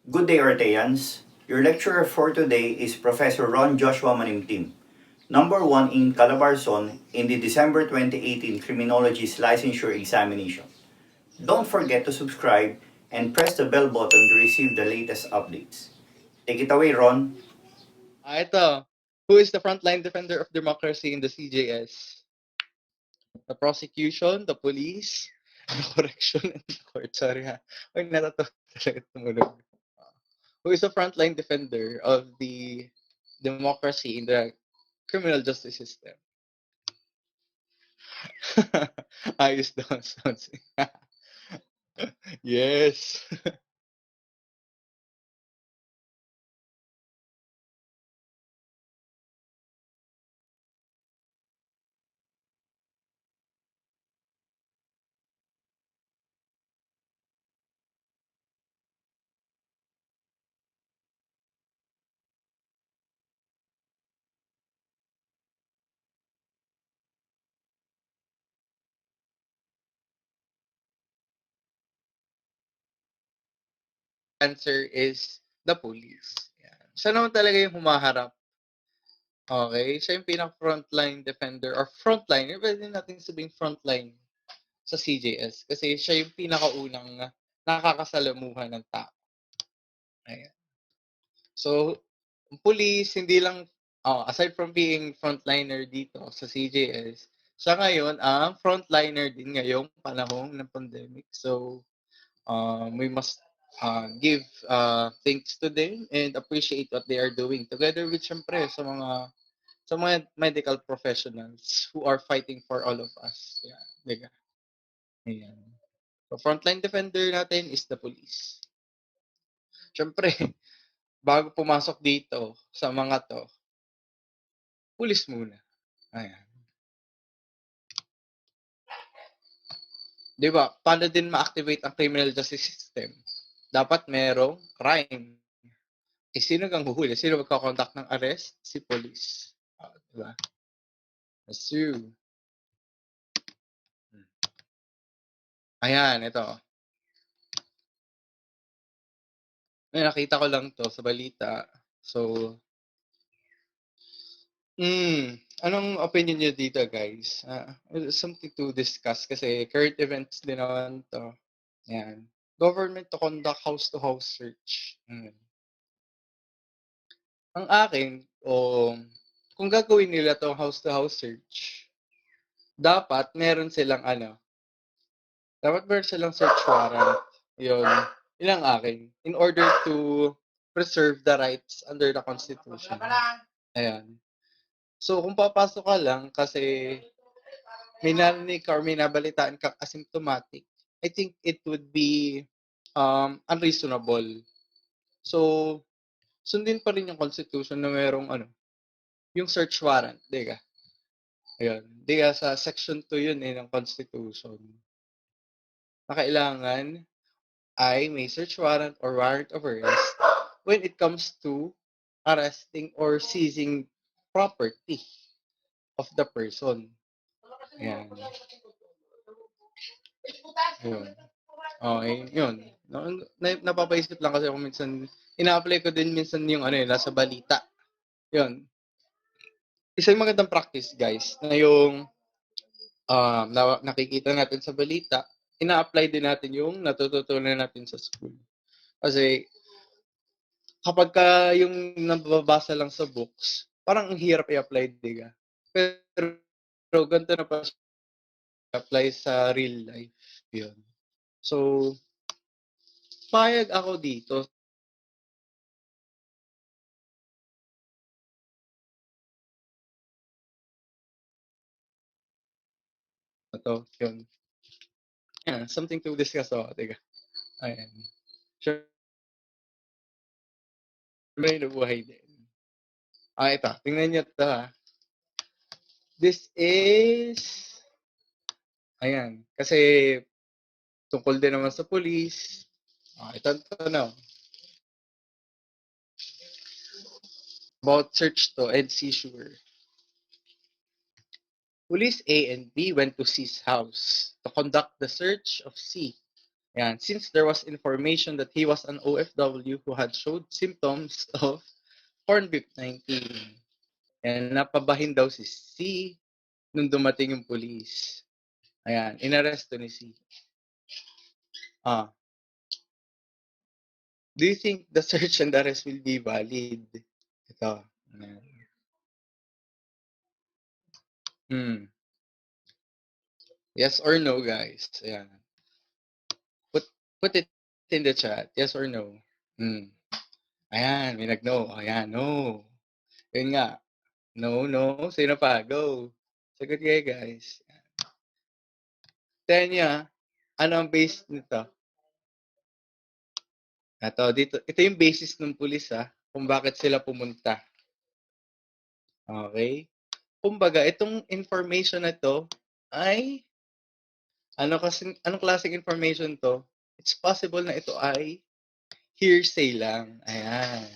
Good day, Orteans. Your lecturer for today is Professor Ron Joshua Manimtim, No.1 in Calabarzon in the December 2018 Criminology's licensure examination. Don't forget to subscribe and press the bell button to receive the latest updates. Take it away, Ron. Ito. Who is the frontline defender of democracy in the CJS? The prosecution, the police, the correction, and the court. Sorry ha. Huwag natatawa talaga tumunog. Who is the frontline defender of the democracy in the criminal justice system? Ayos daw. Sounds. Yes. Answer is the police. Yan. Siya naman talaga yung humaharap. Okay? Siya yung pinaka-frontline defender or frontliner. Pwede natin sabihin frontline sa CJS kasi siya yung pinakaunang nakakasalamuhan ng tao. Ayan. So, police, hindi lang, aside from being frontliner dito sa CJS, siya ngayon ang frontliner din ngayong panahon ng pandemic. So, we must give thanks to them and appreciate what they are doing together with syempre sa mga medical professionals who are fighting for all of us. Yeah, diga. Ayan. So, frontline defender natin is the police. Syempre, bago pumasok dito sa mga to, pulis muna. Ayan. Di ba? Paano din ma-activate ang criminal justice system? Dapat merong crime. Eh, sino kang huhuli? Sino magkakontak ng arrest? Si police. Di ba? That's true. Ayan, ito. Ay, nakita ko lang to sa balita. So, anong opinion niyo dito, guys? Something to discuss kasi current events din naman to. Ayan. Government to conduct house-to-house search. Ang akin, kung gagawin nila to house-to-house search, dapat meron silang search warrant. Yun. Yun ang akin. In order to preserve the rights under the Constitution. Ayan. So, kung papasok ka lang kasi may narinig ka or may nabalitaan kang asymptomatic, I think it would be unreasonable. So, sundin pa rin yung Constitution na merong yung search warrant, diga. Ayun. Diga sa Section 2 yun ng Constitution. Na kailangan ay may search warrant or warrant of arrest when it comes to arresting or seizing property of the person. Ayan. Yun. Okay, yun. Napapaisip lang kasi ako minsan, ina-apply ko din minsan yung nasa balita. Yun. Isa yung magandang practice, guys, na yung nakikita natin sa balita, ina-apply din natin yung natututunan natin sa school. Kasi kapag yung nababasa lang sa books, parang ang hirap i-apply, diga. Pero ganito na pa apply sa real life. Yun. So, payag ako dito. Ito, yun. Yeah, something to discuss ako, diga. Ayan. Siyempre, nabuhay din. Ito. Tingnan niyo ito, ha. This is, ayan. Kasi, tungkol din naman sa police. Ito na. About search to and seizure. Police A and B went to C's house to conduct the search of C Ayan, since there was information that he was an OFW who had showed symptoms of corned beef 19. Ayan, napabahin daw si C nung dumating yung police. Ayan, inaresto ni C. Do you think the search and arrest will be valid? Ito. Ayan. Yes or no, guys? Ayan. Put it in the chat. Yes or no? Ayan, may nag-no. Ayan, no. Yun nga. No, no. Sino pa? Go. Sagot kayo, guys. Tanya, ano ang base nito? Ito yung basis ng pulis, kung bakit sila pumunta. Okay? Kumbaga, itong information na to ay anong klaseng information to? It's possible na ito ay hearsay lang. Ayan.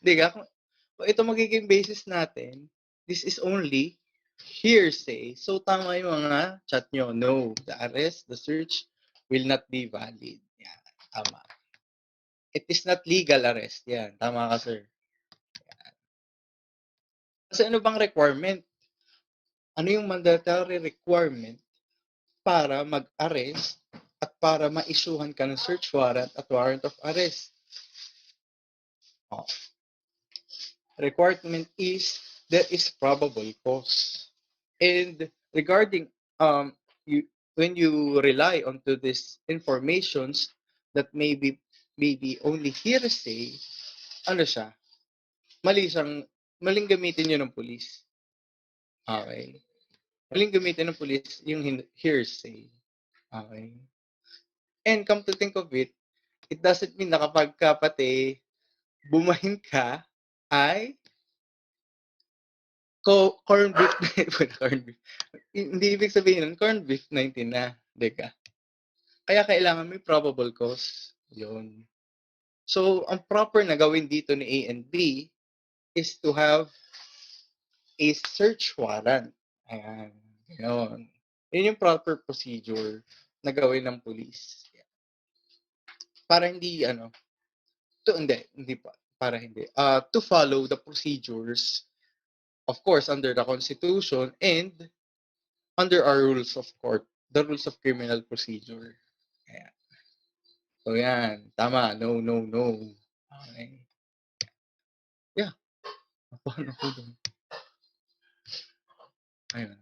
Hindi ka? Kung ito magiging basis natin, this is only hearsay. So, tama yung mga chat nyo. No, the arrest, the search will not be valid. Yan, tama. It is not legal arrest. Yan, tama ka, sir. Yan. Kasi ano bang requirement? Ano yung mandatory requirement para mag-arrest at para ma-issuehan ka ng search warrant at warrant of arrest? Oh. Requirement is there is probable cause. And regarding when you rely onto these informations that maybe only hearsay, ano siya? Maling gamitin yun ng police. Okay? Maling gamitin ng police yung hearsay. Okay? And come to think of it, it doesn't mean na kapag pati bumahin ka ay corned beef, corned beef. Hindi ibig sabihin nun, corned beef 19 na. Deka. Kaya kailangan may probable cause. Yun. So, ang proper na gawin dito ni A and B is to have a search warrant. Ayan. Yun. Yun yung proper procedure na gawin ng police. Para hindi, hindi pa. Para hindi. To follow the procedures, of course, under the Constitution and under our rules of court, the rules of criminal procedure. Ayan. So, yan. Tama. No, no, no. Okay. Yeah. Paano ko doon? Ayun.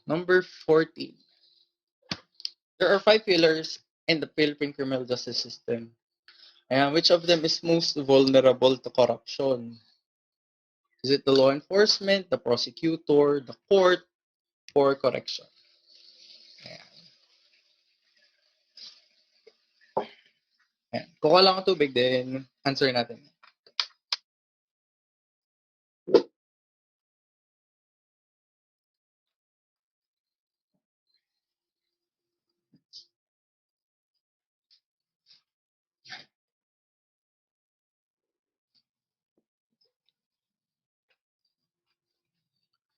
Number 14. There are 5 pillars in the Philippine criminal justice system. And which of them is most vulnerable to corruption? Is it the law enforcement, the prosecutor, the court, or correction? Ayan. Ayan. Kuha lang ang tubig, then answer natin.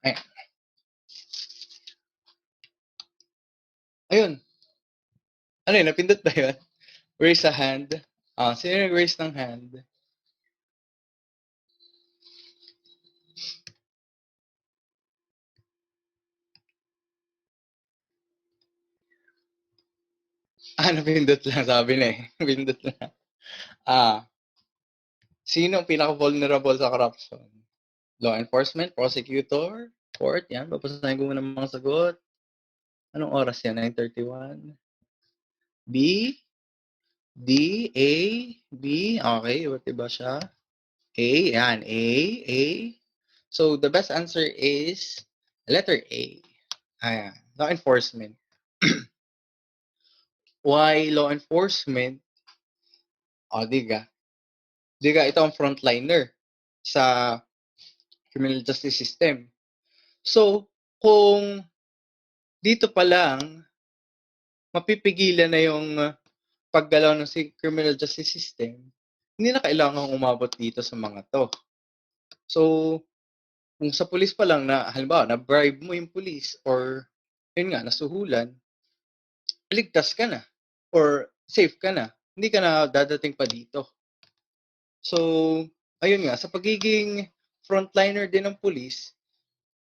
Ayan. Ayun. Ano yun? Napindot ba yun? Raise a hand. Sino nag-raise ng hand? Napindot lang. Sabi na eh. Napindot lang. Sino ang pinaka-vulnerable sa corruption? Law enforcement, prosecutor, court. Yan. Papasahin ko muna mga sagot. Anong oras yan? 9:31? B? D? A? B? Okay. Iba't iba siya. A. Yan. A. So, the best answer is letter A. Ayan. Law enforcement. Why law enforcement? Diga. Ito ang frontliner sa criminal justice system. So, kung dito pa lang, mapipigilan na yung paggalaw ng criminal justice system, hindi na kailangang umabot dito sa mga to. So, kung sa pulis pa lang na, halimbawa, na-bribe mo yung pulis or, yun nga, nasuhulan, ligtas ka na or safe ka na. Hindi ka na dadating pa dito. So, ayun nga, sa pagiging frontliner din ng pulis,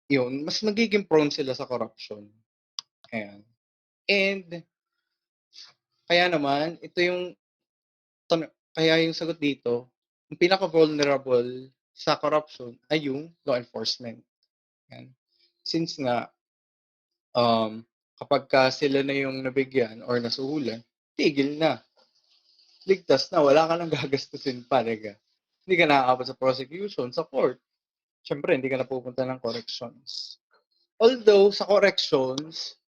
yun, mas magiging prone sila sa corruption. Ayan. And, kaya naman, ito yung, kaya yung sagot dito, yung pinaka-vulnerable sa corruption ay yung law enforcement. Ayan. Since nga, kapag ka sila na yung nabigyan or nasuhulan, tigil na. Ligtas na, wala ka nang gagastusin pa, diga. Hindi ka nakakapot sa prosecution, sa court. Siyempre, hindi ka na pupunta ng corrections. Although, sa corrections,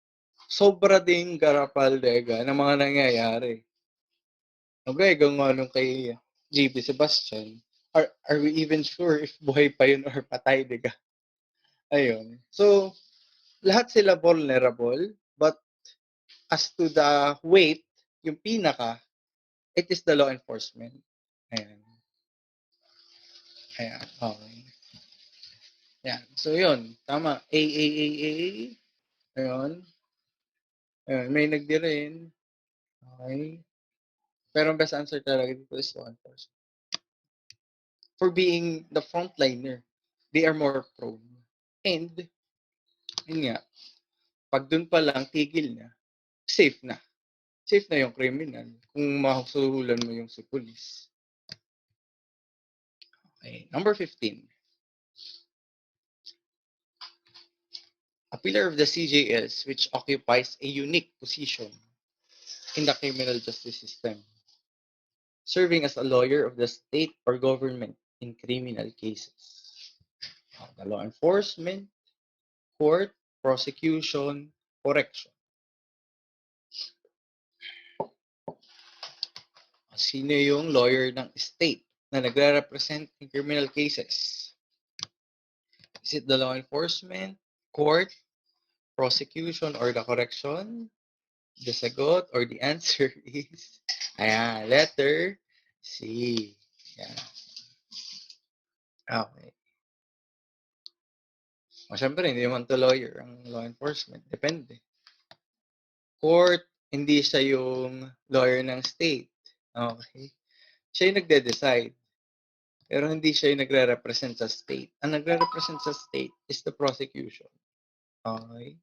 sobra ding garapal, diga, ng mga nangyayari. Okay, gawa nung kay GB Sebastian, are we even sure if buhay pa yun or patay, diga? Ayun. So, lahat sila vulnerable, but as to the weight, yung pinaka, it is the law enforcement. Ayan. Ayan. Okay. Ayan. So, yun. Tama. A. Ayun. Ayun. May nagdi rin. Okay. Pero ang best answer talaga dito is law enforcement. For being the frontliner, they are more prone. And, yun nga, pag dun pa lang, tigil na, safe na. Safe na yung criminal kung masuhulan mo yung si police. Okay. Number 15. A pillar of the CJS which occupies a unique position in the criminal justice system, serving as a lawyer of the state or government in criminal cases. The law enforcement, court, prosecution, correction. Sino yung lawyer ng state na nagre-represent in criminal cases? Is it the law enforcement, court, prosecution, or the correction? The sagot or the answer is, ayan, letter C. Ayan. Okay. O, syempre, hindi naman to lawyer ang law enforcement. Depende. Court, hindi siya yung lawyer ng state. Okay. Siya yung nagde-decide. Pero hindi siya yung nagre-represent sa state. Ang nagre-represent sa state is the prosecution. Okay.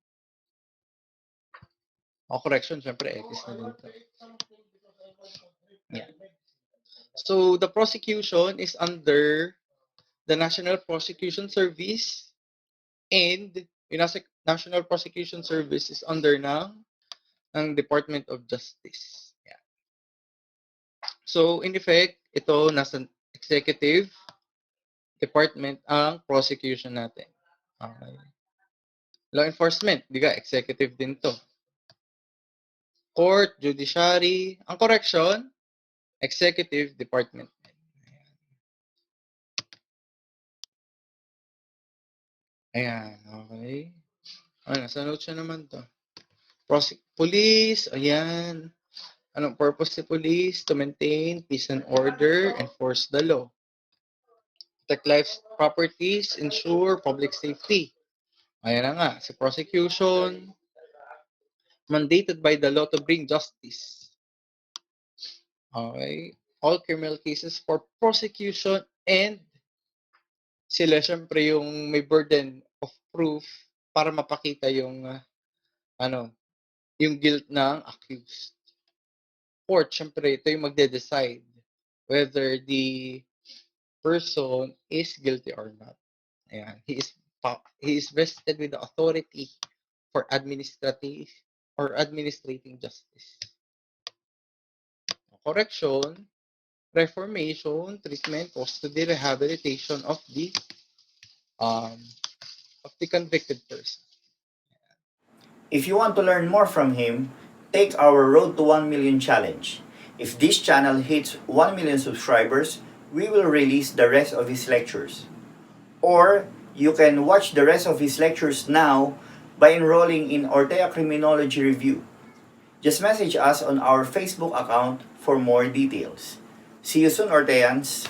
O, correction, syempre, X na din to. Yeah. So, the prosecution is under the National Prosecution Service and yung National Prosecution Service is under ng Department of Justice. Yeah. So, in effect, ito nasa executive department ang prosecution natin. Okay. Law enforcement, di ka, executive din to. Court, judiciary, ang correction, executive department. Ayan, okay. Nasa notes siya naman to. Police, ayan. Anong purpose ni police? To maintain peace and order, enforce the law. Protect lives, properties, ensure public safety. Ayan na nga, si prosecution, mandated by the law to bring justice. Okay. All criminal cases for prosecution and sila syempre yung may burden of proof para mapakita yung yung guilt ng accused. Court, syempre, ito yung magde-decide whether the person is guilty or not. Ayan. He is vested with the authority for administrative or administrating justice. Correction, reformation, treatment, custody, rehabilitation of the convicted person. If you want to learn more from him, take our Road to 1 Million challenge. If this channel hits 1 million subscribers, we will release the rest of his lectures. Or you can watch the rest of his lectures now by enrolling in Ortea Criminology Review. Just message us on our Facebook account for more details. See you soon, Orteans!